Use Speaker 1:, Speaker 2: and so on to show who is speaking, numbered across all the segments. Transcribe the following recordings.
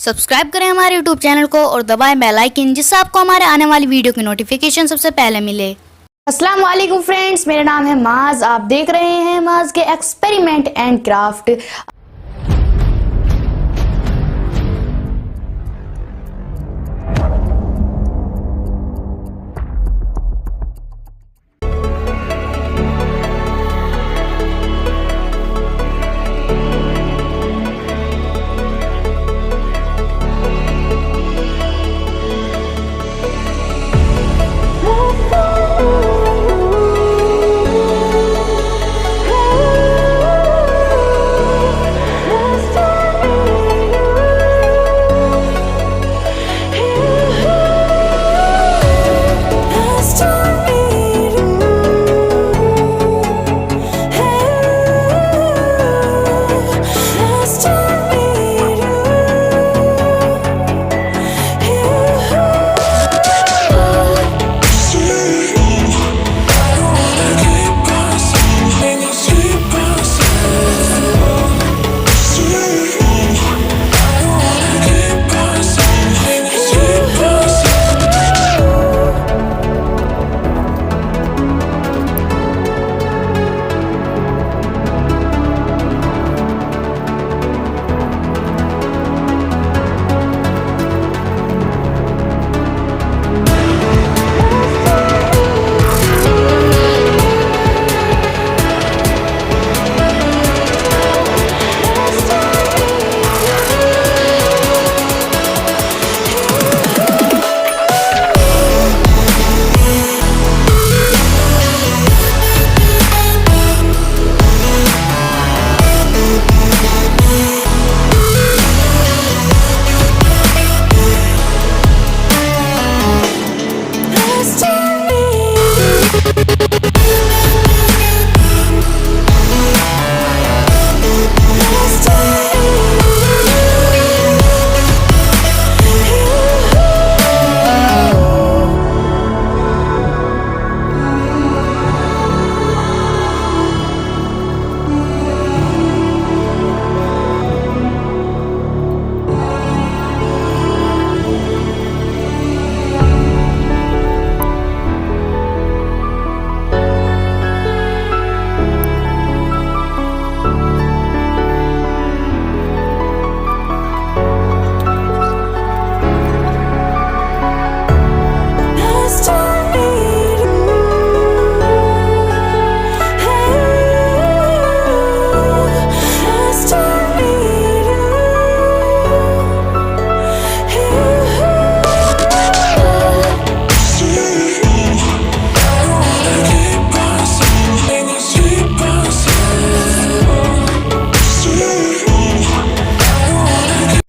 Speaker 1: Subscribe करें हमारे YouTube channel को और दबाएं बेल आइकन, जिससे आपको हमारे आने वाली वीडियो की नोटिफिकेशन सबसे पहले मिले। अस्सलाम वालेकुम फ्रेंड्स, मेरा नाम है माज। आप देख रहे हैं माज के एक्सपेरिमेंट एंड क्राफ्ट।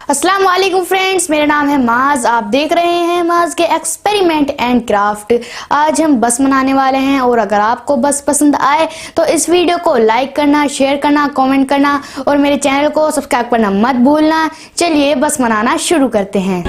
Speaker 1: अस्सलाम वालेकुम फ्रेंड्स, मेरा नाम है माज। आप देख रहे हैं माज के एक्सपेरिमेंट एंड क्राफ्ट। आज हम बस बनाने वाले हैं और अगर आपको बस पसंद आए तो इस वीडियो को लाइक करना, शेयर करना, कमेंट करना और मेरे चैनल को सब्सक्राइब करना मत भूलना। चलिए बस बनाना शुरू करते हैं।